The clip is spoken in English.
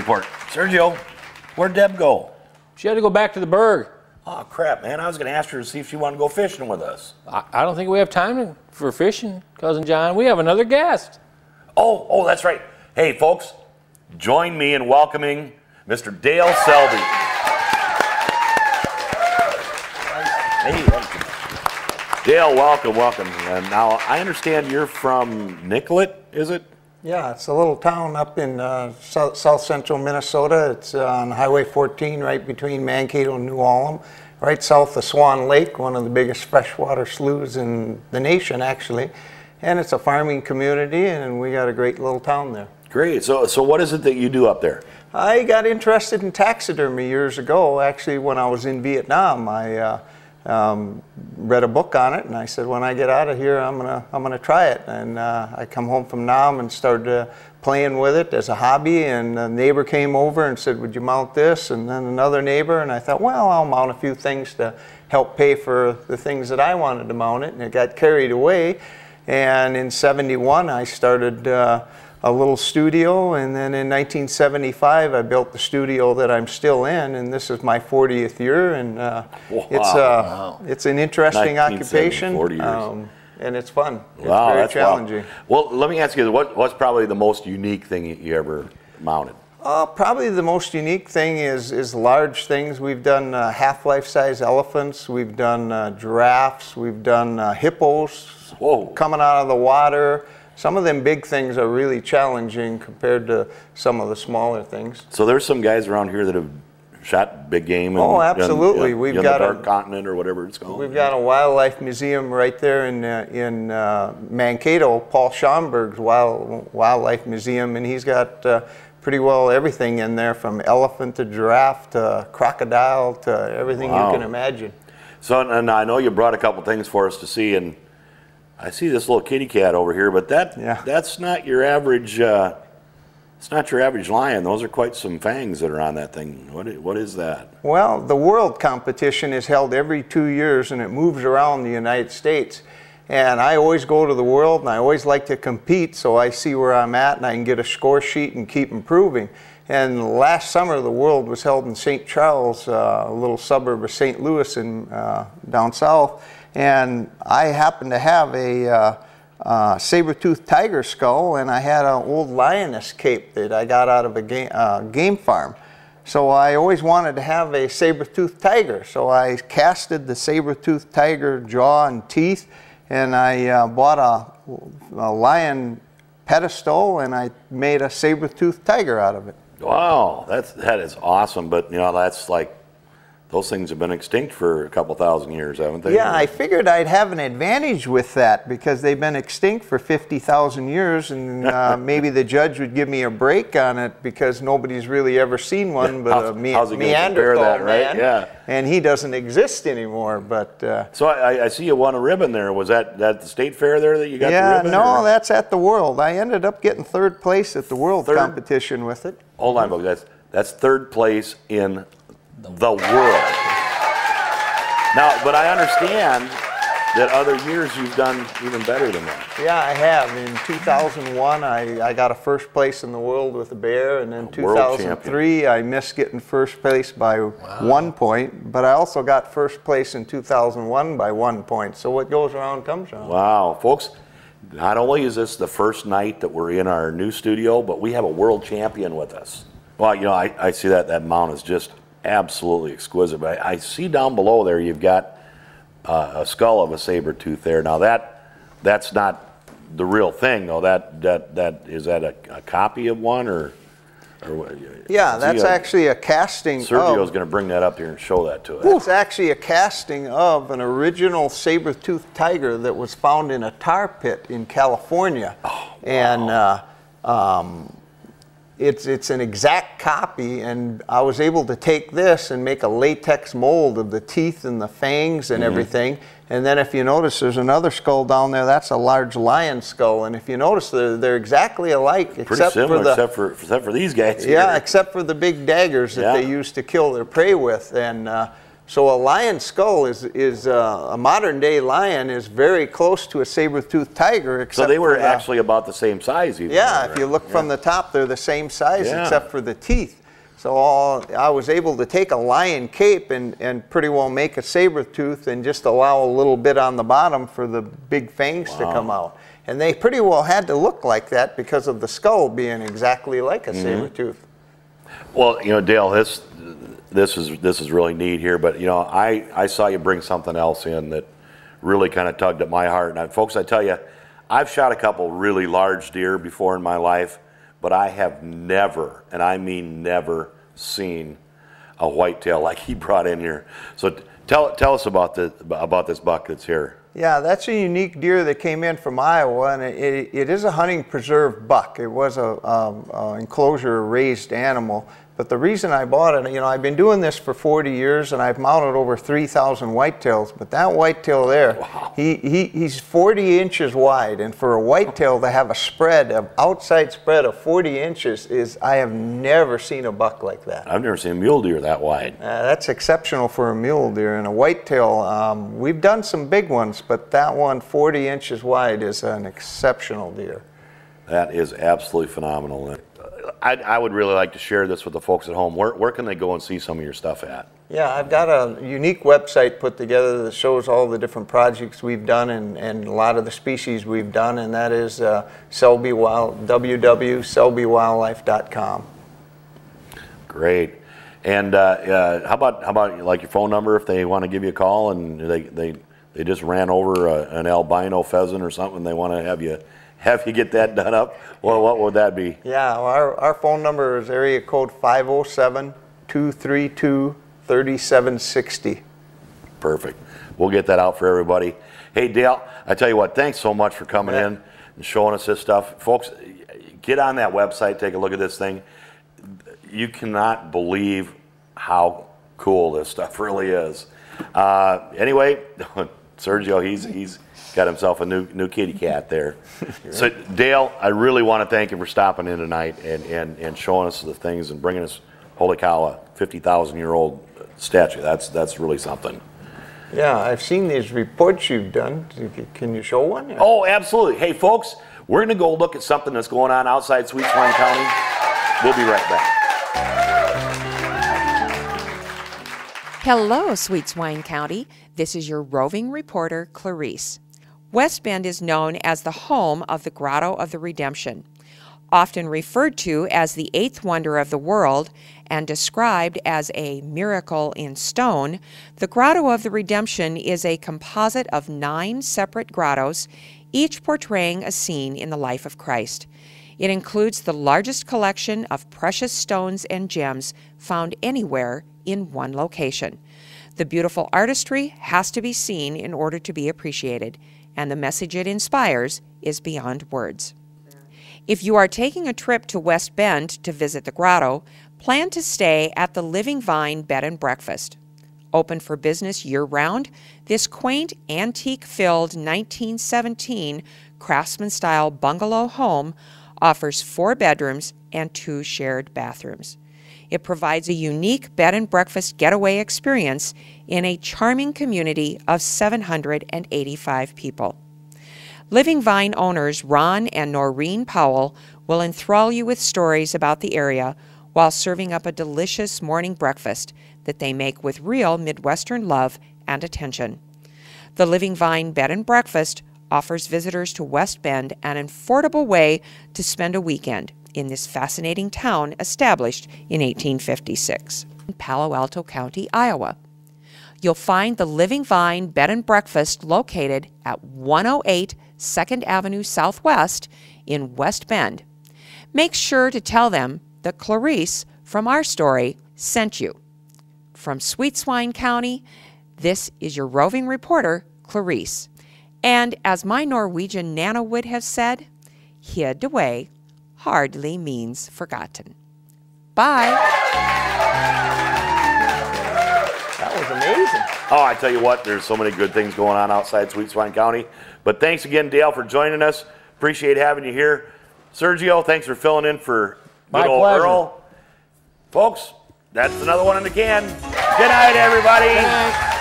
report. Sergio, where'd Deb go? She had to go back to the Berg. Oh, crap, man. I was going to ask her to see if she wanted to go fishing with us. I don't think we have time for fishing, Cousin John. We have another guest. Oh, that's right. Hey, folks, join me in welcoming Mr. Dale Selby. Hey, welcome. Dale, welcome. And now, I understand you're from Nicollet, is it? Yeah, it's a little town up in south central Minnesota. It's on Highway 14, right between Mankato and New Ulm, right south of Swan Lake, one of the biggest freshwater sloughs in the nation, actually. And it's a farming community, and we got a great little town there. Great. So what is it that you do up there? I got interested in taxidermy years ago. Actually, when I was in Vietnam, I read a book on it, and I said, when I get out of here, I'm gonna try it. And I come home from Nam and started playing with it as a hobby. And a neighbor came over and said, would you mount this? And then another neighbor, and I thought, well, I'll mount a few things to help pay for the things that I wanted to mount it. And it got carried away. And in '71, I started a little studio, and then in 1975 I built the studio that I'm still in, and this is my 40th year, and it's an interesting occupation, 40 years. And it's fun. It's wow, very that's challenging. Well, let me ask you, what's probably the most unique thing you ever mounted? Probably the most unique thing is large things. We've done half-life size elephants, we've done giraffes, we've done hippos. Whoa. Coming out of the water. Some of them big things are really challenging compared to some of the smaller things. So there's some guys around here that have shot big game. Oh, absolutely. We've got the Dark Continent or whatever it's called. We've got a wildlife museum right there in Mankato, Paul Schomburg's wildlife museum, and he's got pretty well everything in there, from elephant to giraffe to crocodile to everything you can imagine. So, and I know you brought a couple things for us to see, and I see this little kitty cat over here, but that's not your average. It's not your average lion. Those are quite some fangs that are on that thing. What is that? Well, the world competition is held every 2 years, and it moves around the United States. And I always go to the world, and I always like to compete, so I see where I'm at, and I can get a score sheet and keep improving. And last summer, the world was held in St. Charles, a little suburb of St. Louis in down south. And I happened to have a saber-toothed tiger skull, and I had an old lioness cape that I got out of a game farm. So I always wanted to have a saber-toothed tiger. So I casted the saber-toothed tiger jaw and teeth, and I bought a lion pedestal, and I made a saber-toothed tiger out of it. Wow, that is awesome. But you know, that's like, those things have been extinct for a couple thousand years, haven't they? Yeah, I figured I'd have an advantage with that because they've been extinct for 50,000 years, and maybe the judge would give me a break on it because nobody's really ever seen one but a Neanderthal man, right? Yeah. And he doesn't exist anymore. But so I see you won a ribbon there. Was that the state fair there that you got the ribbon? Yeah, no, that's at the World. I ended up getting third place at the World competition with it. Hold on, folks. That's third place in the world. Now, but I understand that other years you've done even better than that. Yeah, I have. In 2001, I got a first place in the world with a bear, and then 2003, I missed getting first place by 1 point, but I also got first place in 2001 by 1 point. So what goes around comes around. Wow, folks. Not only is this the first night that we're in our new studio, but we have a world champion with us. Well, you know, I see that mount is just absolutely exquisite. But I see down below there you've got a skull of a saber tooth there. Now that's not the real thing, though. Is that a copy of one or yeah, that's actually a casting. Sergio's going to bring that up here and show that to us. It's actually a casting of an original saber-toothed tiger that was found in a tar pit in California. Oh, wow. And it's an exact copy, and I was able to take this and make a latex mold of the teeth and the fangs and everything. And then if you notice, there's another skull down there. That's a large lion skull, and if you notice, they're exactly alike, except for these guys. Yeah, except for the big daggers that they used to kill their prey with. And So a lion skull is a modern day lion is very close to a saber-toothed tiger. Except So they were for the, actually about the same size even. yeah, if you look from the top, they're the same size Yeah. except for the teeth. So I was able to take a lion cape and pretty well make a saber tooth and just allow a little bit on the bottom for the big fangs to come out. And they pretty well had to look like that because of the skull being exactly like a saber tooth. Well, you know, Dale, this is really neat here, but you know, I saw you bring something else in that really kind of tugged at my heart. And folks, I tell you, I've shot a couple really large deer before in my life, but I have never, and I mean never, seen a whitetail like he brought in here. So tell us about this buck that's here. Yeah, that's a unique deer that came in from Iowa, and it is a hunting preserve buck. It was a enclosure raised animal. But the reason I bought it, you know, I've been doing this for 40 years and I've mounted over 3,000 whitetails, but that whitetail there, wow. he's 40 inches wide, and for a whitetail to have a spread, an outside spread of 40 inches I have never seen a buck like that. I've never seen a mule deer that wide. That's exceptional for a mule deer. And a whitetail, we've done some big ones, but that one 40 inches wide is an exceptional deer. That is absolutely phenomenal. I would really like to share this with the folks at home. Where can they go and see some of your stuff at? Yeah, I've got a unique website put together that shows all the different projects we've done and a lot of the species we've done, and that is www.selbywildlife.com. Great. And how about like your phone number if they want to give you a call and they just ran over an albino pheasant or something, they want to have you get that done up? Well, what would that be? Yeah, our phone number is area code 507-232-3760. Perfect. We'll get that out for everybody. Hey, Dale, I tell you what, thanks so much for coming in and showing us this stuff. Folks, get on that website, take a look at this thing. You cannot believe how cool this stuff really is. Anyway, Sergio, he's got himself a new kitty cat there. So Dale, I really want to thank you for stopping in tonight and showing us the things and bringing us, holy cow, a 50,000-year-old statue. That's really something. Yeah, I've seen these reports you've done. Can you show one? Oh, absolutely. Hey, folks, we're going to go look at something that's going on outside Sweet Swine County. We'll be right back. Hello, Sweet Swine County. This is your roving reporter, Clarice. West Bend is known as the home of the Grotto of the Redemption. Often referred to as the eighth wonder of the world and described as a miracle in stone, the Grotto of the Redemption is a composite of 9 separate grottos, each portraying a scene in the life of Christ. It includes the largest collection of precious stones and gems found anywhere in one location. The beautiful artistry has to be seen in order to be appreciated, and the message it inspires is beyond words. If you are taking a trip to West Bend to visit the grotto, plan to stay at the Living Vine Bed and Breakfast. Open for business year-round, this quaint, antique-filled 1917 craftsman-style bungalow home offers 4 bedrooms and 2 shared bathrooms. It provides a unique bed and breakfast getaway experience in a charming community of 785 people. Living Vine owners Ron and Noreen Powell will enthrall you with stories about the area while serving up a delicious morning breakfast that they make with real Midwestern love and attention. The Living Vine Bed and Breakfast offers visitors to West Bend an affordable way to spend a weekend in this fascinating town established in 1856 in Palo Alto County, Iowa. You'll find the Living Vine Bed and Breakfast located at 108 2nd Avenue Southwest in West Bend. Make sure to tell them that Clarice from our story sent you. From Sweet Swine County, this is your roving reporter, Clarice. And as my Norwegian Nana would have said, hid away hardly means forgotten. Bye. That was amazing. Oh, I tell you what, there's so many good things going on outside Sweet Swine County. But thanks again, Dale, for joining us. Appreciate having you here. Sergio, thanks for filling in for good old Earl. Folks, that's another one in the can. Good night, everybody. Good night.